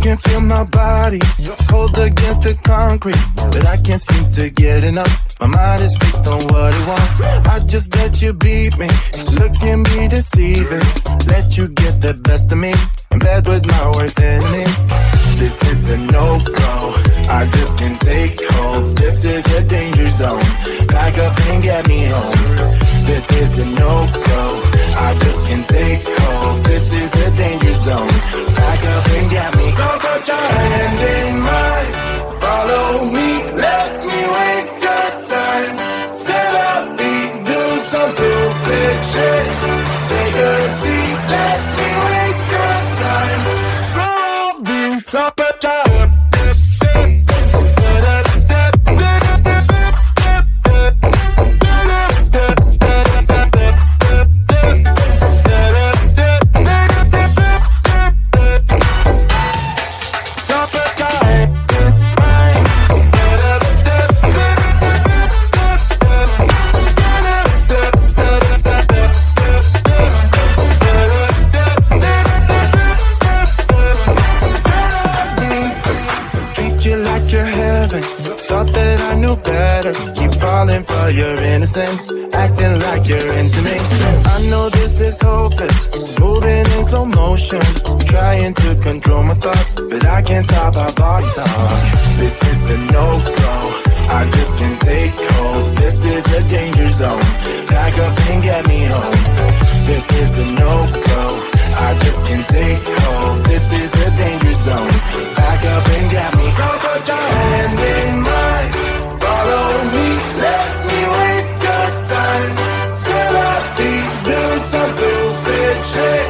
Can feel my body cold against the concrete, but I can't seem to get enough. My mind is fixed on what it wants. I just let you beat me. Looks can be deceiving. Let you get the best of me. In bed with my worst enemy. This is a no-go. I just can't take hold. This is a danger zone. Back up and get me home. This is a no-go. I just can't take hold. This is a danger zone. Back up and get me. So put your hand in mine. Follow me. Let me waste your time. Set up, do some stupid shit. Take a seat. Let me waste your time. So put your for your innocence, acting like you're into me. I know this is hopeless, moving in slow motion, trying to control my thoughts, but I can't stop our body talk. This is a no-go, I just can't take hold. This is a danger zone, back up and get me home. This is a no-go, I just can't take hold. This is a danger zone, back up and get me. So put your hand in mine. Follow me, let me waste your time. Set up feet, do some stupid shit.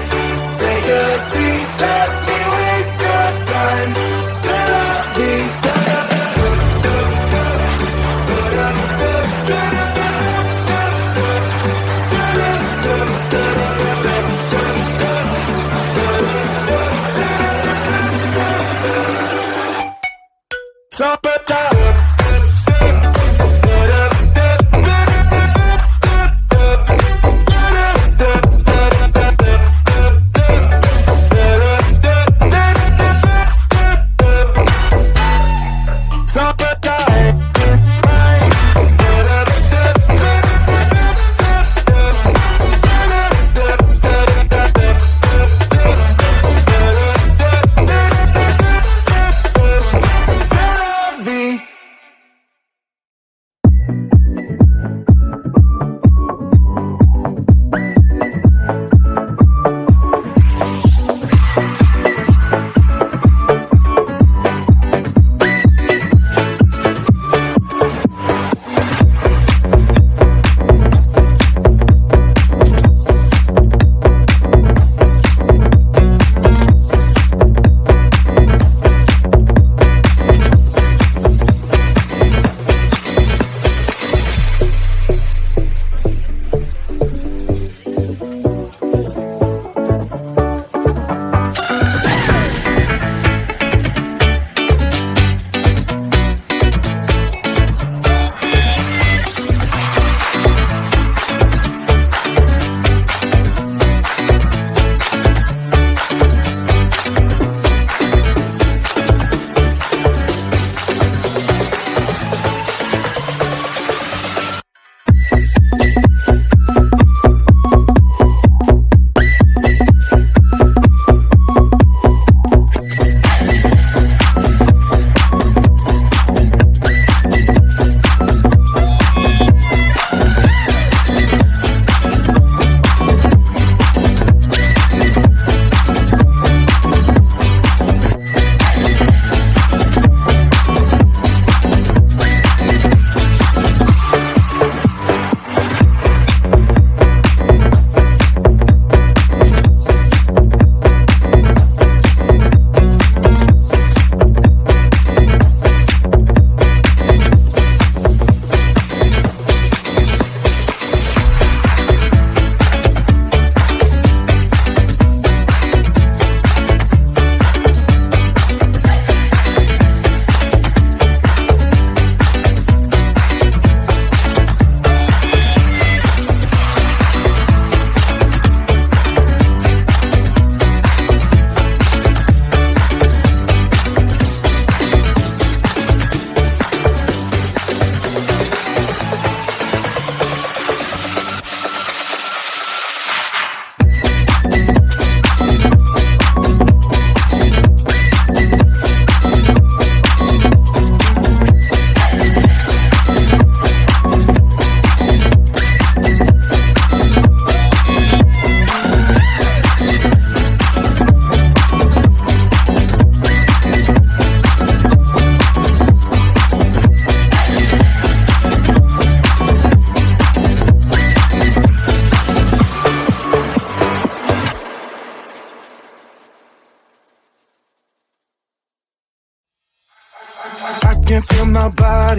Take a seat, let me waste your time. Set up feet.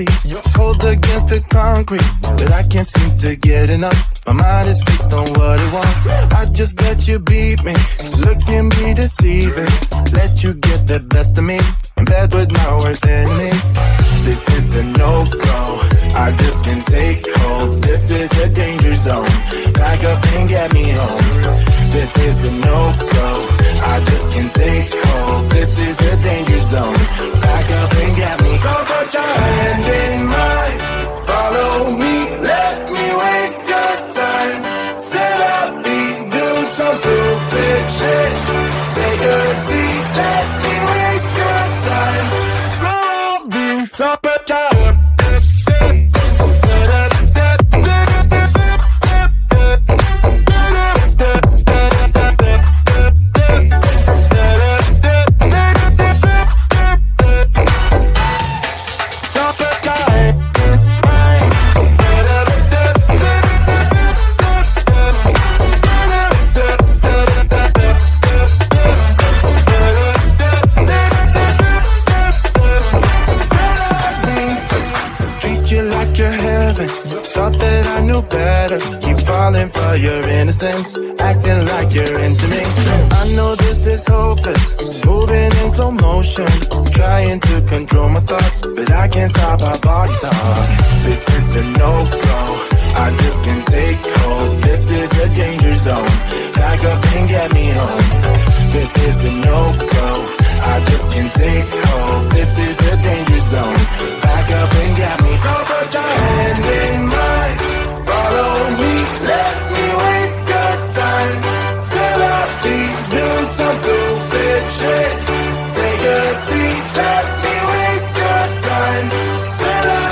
body, cold against the concrete, but I can't seem to get enough. My mind is fixed on what it wants. I just let you beat me. Looks can be deceiving. Let you get the best of me. In bed with my worst enemy. This is a no-go. I just can't take hold. This is a danger zone. Back up and get me home. This is a no-go. I just can't take hold. This is a danger zone. Back up and get me. So put your hand in mine. Follow me. Let me waste your time. Set up, do some stupid shit. Take a seat. Let me waste your time. So put your falling for your innocence, acting like you're into me. I know this is hopeless, moving in slow motion, trying to control my thoughts, but I can't stop our body talk. This is a no-go, I just can't take hold. This is a danger zone, back up and get me home. This is a no-go, I just can't take hold. This is a danger zone, back up and get me. So put your hand in mine. Follow me, let me waste your time. Set up, do some stupid shit. Take a seat, let me waste your time. Set up,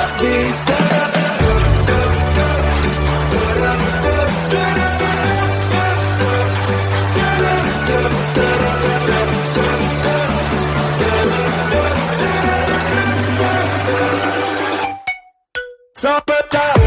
summertime.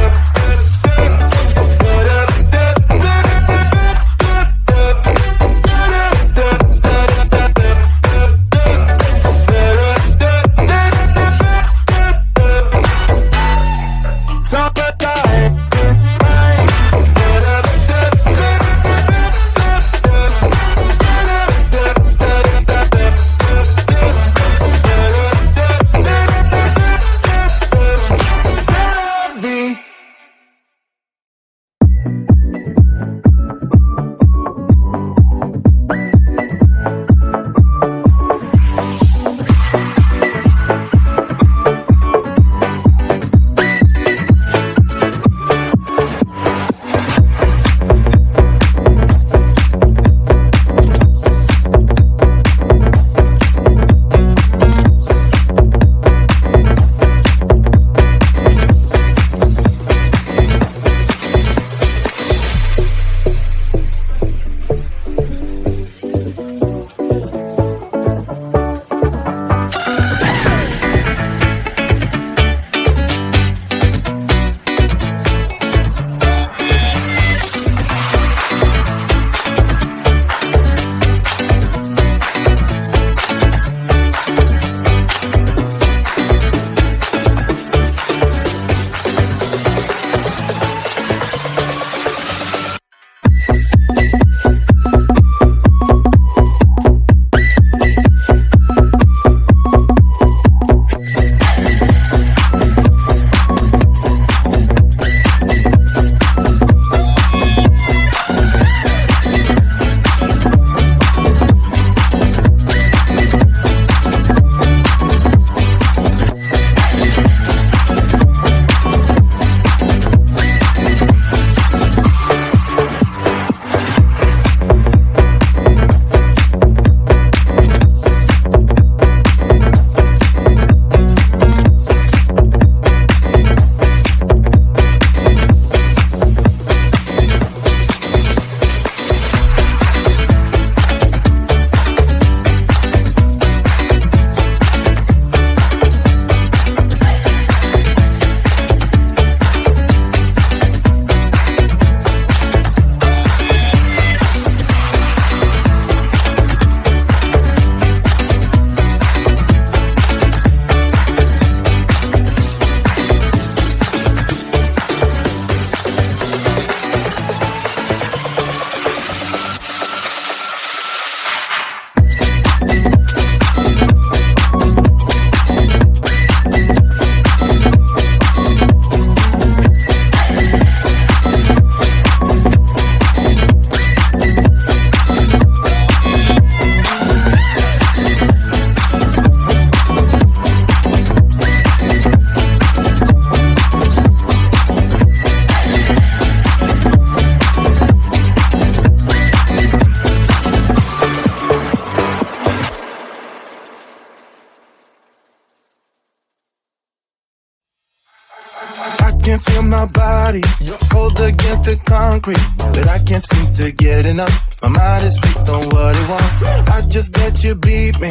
can feel my body cold against the concrete, but I can't seem to get enough. My mind is fixed on what it wants. I just let you beat me.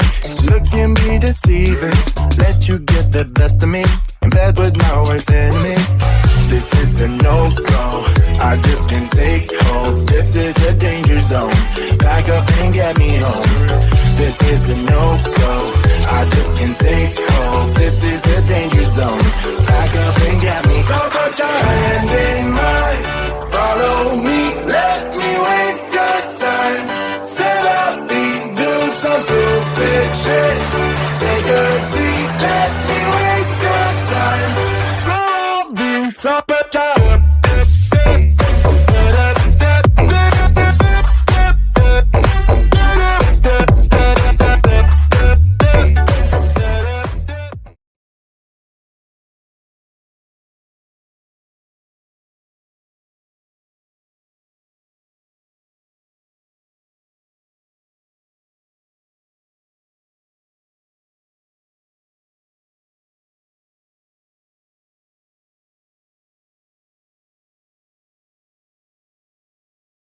Looks can be deceiving. Let you get the best of me. In bed with my worst enemy. This is a no-go. I just can't take hold. This is a danger zone. Back up and get me home. This is a no-go. I just can't take hold. This is a danger zone. Back up and get me. So put your hand in mine. Follow me. Let me waste your time. Set up, do some stupid shit. Take a seat. Let me waste your time. So put your